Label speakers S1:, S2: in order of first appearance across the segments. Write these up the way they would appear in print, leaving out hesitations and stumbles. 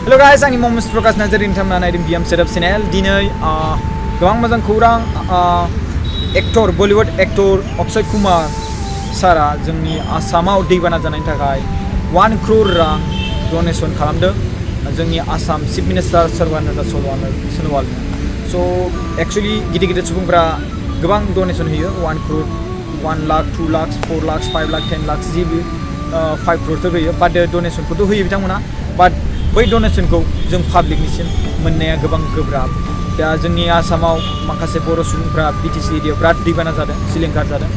S1: Hello guys, आंनि moments प्रकाश नार्जारि नोंथांमोना नायदों बिएम सेटआप चेनेल। दिनै गोबां मोजां खौरां। Actor Bollywood actor Akshay Kumar सारा जोंनि आसामाव दैबाना जानायनि थाखाय 1 crore रां डनेसन खालामदों जोंनि आसाम चिफ मिनिस्टार सर्बानन्द सनोवालनो। स' एक्चुअलि गिदिर गिदिर सुबुंफ्रा गोबां डनेसन होयो 1 crore, 1 lakh, 2 lakhs, 4 lakhs, 5 lakhs, 10 lakhs जेबो 5 crore होयो। बाट डनेसनखौथ' होयो बिथांमोना, बाट बै डनेसनखौ जों पाब्लिकनिसिम मोननाया गोबां गोब्राब। दा जोंनि आसामाव माखासे बर' सुबुंफ्रा बिटिसि एरियायाव बिराद दैबाना जादों, सिलिंखार जादों।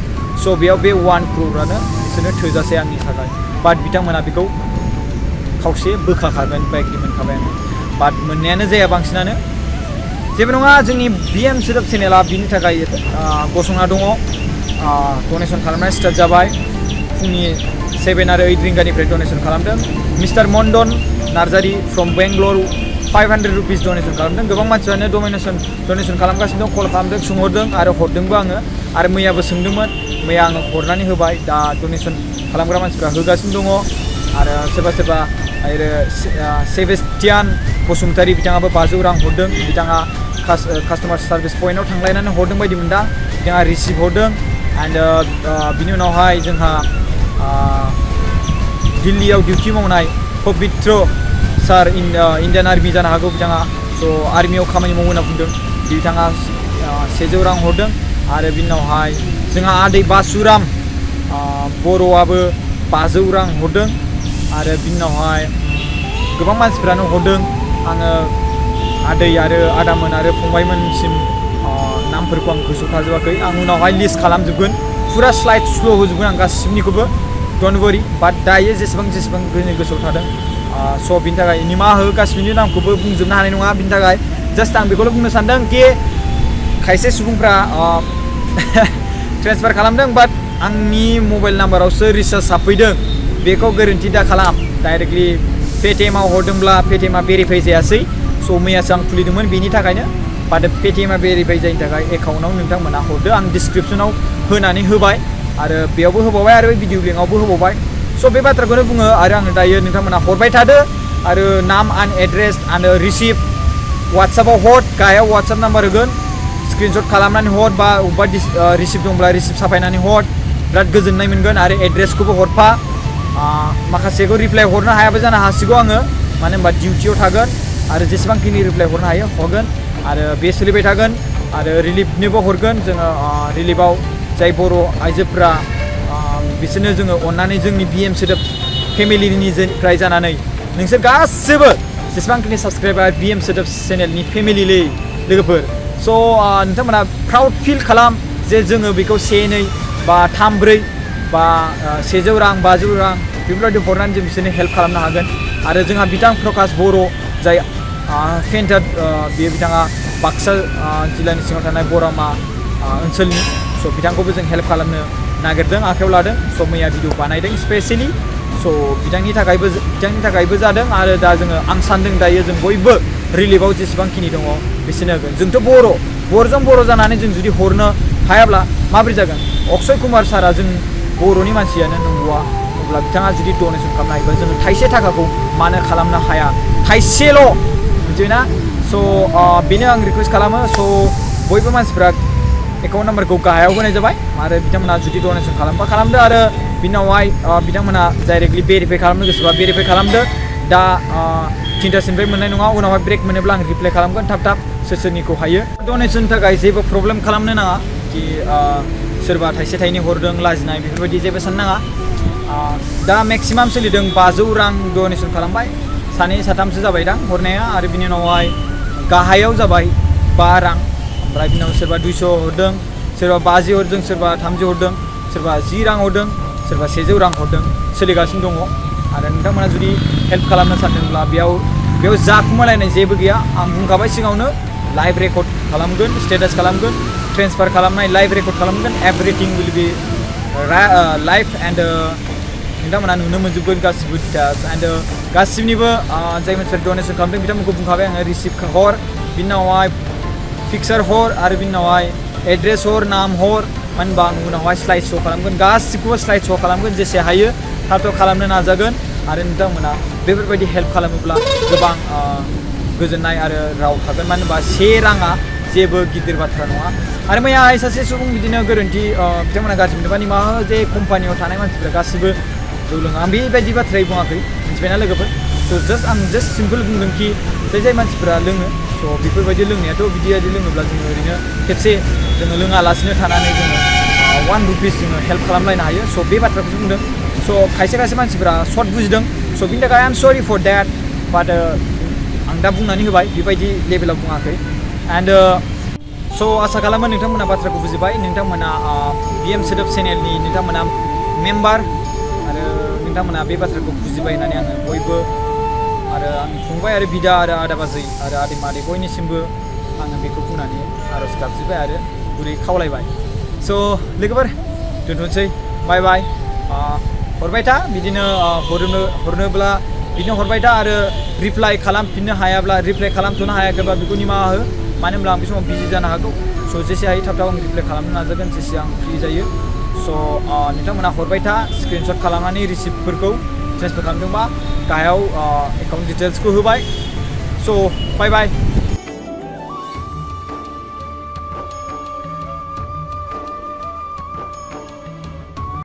S1: स' बेयाव बे 1 crore बिसोरनो थोजासे आंनि थाखाय। बाट बिथांमोना बेखौ खावसे बोखाखागोन बा एग्रि मोनखाबायानो, बाट मोननायानो जाया बांसिनानो। जेबो नङा, जोंनि बिएम सेटआप चेनेला बिनि थाखाय गसंना दङ। डनेसन खालामनाया स्टार्ट जाबाय। फुंनि 7 आरो 8 रिंगानिफ्राय डनेसन खालामदों। Mister Mandan Narzary from Bangalore 500 rupees donation खालामदों। गोबां मानसिफ्रानो डनेसन खालामगासिनो दं, कल खालामदों, सोंहरदों आरो हरदोंबो आङो, आरो मैयाबो सोंदोंमोन। मैया आङो हरनानै होबाय। दा डनेसन खालामग्रा मानसिफ्रा होगासिनो दङ। आरो सोरबा आरो सेबेस्टियान बसुमतारी बिथाङाबो 500 रां हरदों। बिथाङा कास्टमार सार्भिस पइन्टआव थांलायनानै हरदों बायदि मोनदां। बिथाङा रिसिभ हरदों। एन्ड बिनि उनावहाय जोंहा दिल्लीयाव डिउटि मावनाय पबित्र सार इन्डियान आर्मि जानो हागौ बिथाङा। स' आर्मियाव खामानि मावो होनना बुंदों। बिथाङा 100 रां हरदों। आरो बिनि उनावहाय जोंहा आदै बासुराम बर'आबो 500 रां हरदों। आरो बिनि उनावहाय गोबां मानसिफ्रानो हरदों। आङो आदै आरो आदामोन आरो फंबायमोनसिम नामफोरखौ आं गोसोआव थाजोबाखै। आं उनावहाय लिस्ट खालामजोबगोन, फुरा स्लाइड स्ल' होजोबगोन आं गासिबनिखौबो। डन्ट वरि। बाट दायो जेसेबां गोसोआव थादों। स' बिनि थाखाय निमाहा हो, गासिबनि नामखौबो बुंजोबनो हानाय नङा। बिनि थाखाय जास्ट आं बेखौल' बुंनो सानदों कि खायसे सुबुंफ्रा ट्रेन्सफार खालामदों, बाट आंनि मबाइल नाम्बारावसो रिसार्ज हाबफैदों। बेखौ गोरोन्थि दा खालाम। डाइरेक्टलि पेटिएमआव हरदोंब्ला पेटिएमआ भेरिफाइ जायासै। स' मैयासो आं खुलिदोंमोन, बेनि थाखायनो। बाट पेटिएमआ भेरिफाइ जायैनि थाखाय एकाउन्टआव नोंथांमोना हरदो। आं डिसक्रिपसनाव होनानै होबाय, आरो बेयावबो होबावबाय, आरो भिडिअ लिंकआवबो होबावबाय। स' बे बाथ्राखौनो बुङो। आरो आङो दायो नोंथांमोना हरबाय थादो, आरो नाम आरो एड्रेस आरो रिसिप्ट वाट्सएपआव हर। गाहायाव वाट्सएप नाम्बार होगोन, स्क्रिनशट खालामनानै हर, बा अबेबा रिसिप्ट दंब्ला रिसिप्ट साफायनानै हर। बिराद गोजोननाय मोनगोन। आरो एड्रेसखौबो हरफा। माखासेखौ रिप्लाइ हरनो हायाबो जानो हासिगौ आङो, मानो होनबा डिउटियाव थागोन। आरो जेसेबांखिनि रिप्लाइ हरनो हायो हरगोन। आरो बे सोलिबाय थागोन। आरो रिलिफनोबो हरगोन जोङो। रिलिफआव जाय बर' आइजोफ्रा बिसोरनो जोङो अननानै जोंनि बिएम सेटआप फेमिलिनिफ्राय जानानै नोंसोर गासिबो जेसेबांखिनि साबसक्राइबार बिएम सेटआप चेनेलनि फेमिलिलै लोगोफोर। स' नोंथांमोना प्राउड फिल खालाम जे जोङो बेखौ 1, 2 बा 3, 4 बा 100 रां 500 रां बेफोरबायदि हरनानै जों बिसोरनो हेल्प खालामनो हागोन। आरो जोंहा बिथां प्रकाश बर' जाय पेन्टार, बेयो बिथाङा बाक्सा जिल्लानि सिङाव थानाय बरामा ओनसोलनि। स' बिथांखौबो जों हेल्प खालामनो नागिरदों, आखायाव लादों। स' मैया भिडिअ बानायदों स्पेसियेलि। स' बिथांनि थाखायबो जादों। आरो दा जोङो आं सानदों दायो जों बयबो रिलिफआव जेसेबांखिनि दङ बिसोरनो होगोन। जोंथ' बर'जों बर' जानानै जों जुदि हरनो हायाब्ला माबोरै जागोन। अक्षय कुमार सारा जों बर'नि मानसियानो नंगौआ, अब्ला बिथाङा जुदि डनेसन खालामनो हायोबा जोङो थाइसे थाखाखौ मानो खालामनो हाया। थाइसेल' मिथिबायना। स' बेनो आं रिकुवेस्ट खालामो। स' बयबो मानसिफ्रा एकाउन्ट नाम्बारखौ गाहायाव होनाय जाबाय। आरो बिथांमोना जुदि डनेसन खालामबा खालामदो। आरो बिनि उनावहाय बिथांमोना डाइरेक्टलि भेरिफाइ खालामनो गोसोबा भेरिफाइ खालामदो। दा 3टासिमनिफ्राय मोननाय नङा, उनावहाय ब्रेक मोनोब्ला आं रिप्लाइ खालामगोन थाब सोरनिखौ हायो। डनेसननि थाखाय जेबो प्रब्लेम खालामनो नाङा कि सोरबा थाइसे थाइनै हरदों लाजिनाय बेफोरबायदि जेबो साननो नाङा। दा मेक्सिमाम सोलिदों 500 रां डनेसन खालामबाय। 2 साथामसो जाबाय दां हरनाया। आरो बिनि उनावहाय गाहायाव जाबाय 5 रां। ओमफ्राय बिनि उनाव सोरबा 200 हरदों, सोरबा 50 हरदों, सोरबा 30 हरदों, सोरबा 10 रां हरदों, सोरबा 100 रां हरदों। सोलिगासिनो दङ। आरो नोंथांमोना जुदि हेल्प खालामनो सानदोंब्ला बेयाव जाखुमालायनाय जेबो गैया। आं बुंखाबाय सिगाङावनो, लाइभ रेकर्ड खालामगोन, स्टेटास खालामगोन, ट्रेन्सफार खालामनाय लाइभ रेकर्ड खालामगोन। एभरिथिं विल बि लाइभ। एन्ड नोंथांमोना नुनो मोनजोबगोन गासिबो डिटेल्स। एन्ड गासिबनिबो जाय मानसिफोरा डनेसन खालामदों बिथांमोनखौ बुंखाबाय आङो, रिसिप्ट हर, बिनि उनावहाय पिक्सार हर, आरो बिनि उनावहाय एड्रेस हर, नाम हर। मानो होनबा आं उनावहाय स्लाइड श' खालामगोन, गासिखौबो स्लाइड श' खालामगोन। जेसे हायो थाब खालामनो नाजागोन। आरो नोंथांमोना बेफोरबायदि हेल्प खालामोब्ला गोबां गोजोननाय आरो राव थागोन मानो होनबा से राङा जेबो गिदिर बाथ्रा नङा आरो मैयाहाय सासे सुबुं बिदिनो गोरोन्थि बिथांमोना गाज्रि मोनदोंबा निमाहा हो जे कम्पानियाव थानाय मानसिफ्रा गासिबो जौ लोङा आं बेबायदि बाथ्रायै बुङाखै मिथिबायना लोगोफोर स' आं जास्ट सिम्पोल बुंदों कि जाय मानसिफ्रा लोङो स' बेफोरबायदि लोंनायाथ' बिदि लोङोब्ला जोङो ओरैनो खेबसे जोङो लोङालासिनो थानानै जोङो 1 रुपिस जोङो हेल्प खालामलायनो हायो स' बे बाथ्राखौसो बुंदों स' खायसे मानसिफ्रा सर्ट बुजिदों स' बिनि थाखाय आइ एम सरि फर देट बाट आं दा बुंनानै होबाय बेबायदि लेभेलाव बुङाखै एन्ड स' आसा खालामो नोंथांमोना बाथ्राखौ बुजिबाय नोंथांमोना BM सोदोब चेनेलनि नोंथांमोना मेम्बार आरो नोंथांमोना बे बाथ्राखौ बुजिबाय होननानै आङो बयबो आरो आंनि फंबाय आरो बिदा आरो आदा बाजै आरो आदै मादै बयनिसिमबो आङो बेखौ बुंनानै आर'ज गाबज्रिबाय आरो गुरै खावलायबाय स' लोगोफोर दोनथ'नोसै बाय बाय हरबाय था बिदिनो हरनोब्ला बिदिनो हरबाय था आरो रिप्लाइ खालामफिननो हायाब्ला रिप्लाइ खालामथ'नो हायाखैबा बेखौ निमाहा हो मानो होनब्ला आं बे समाव बिजि जानो हागौ स' जेसे हायो थाब आं रिप्लाइ खालामनो नाजागोन जेसे आं फ्रि जायो स' नोंथांमोना हरबाय था स्क्रिनशट खालामनानै रिसिप्टफोरखौ ट्रेन्सफार खालामदोंबा गाहायाव एकाउन्ट डिटेल्सखौ होबाय स' बाय बाय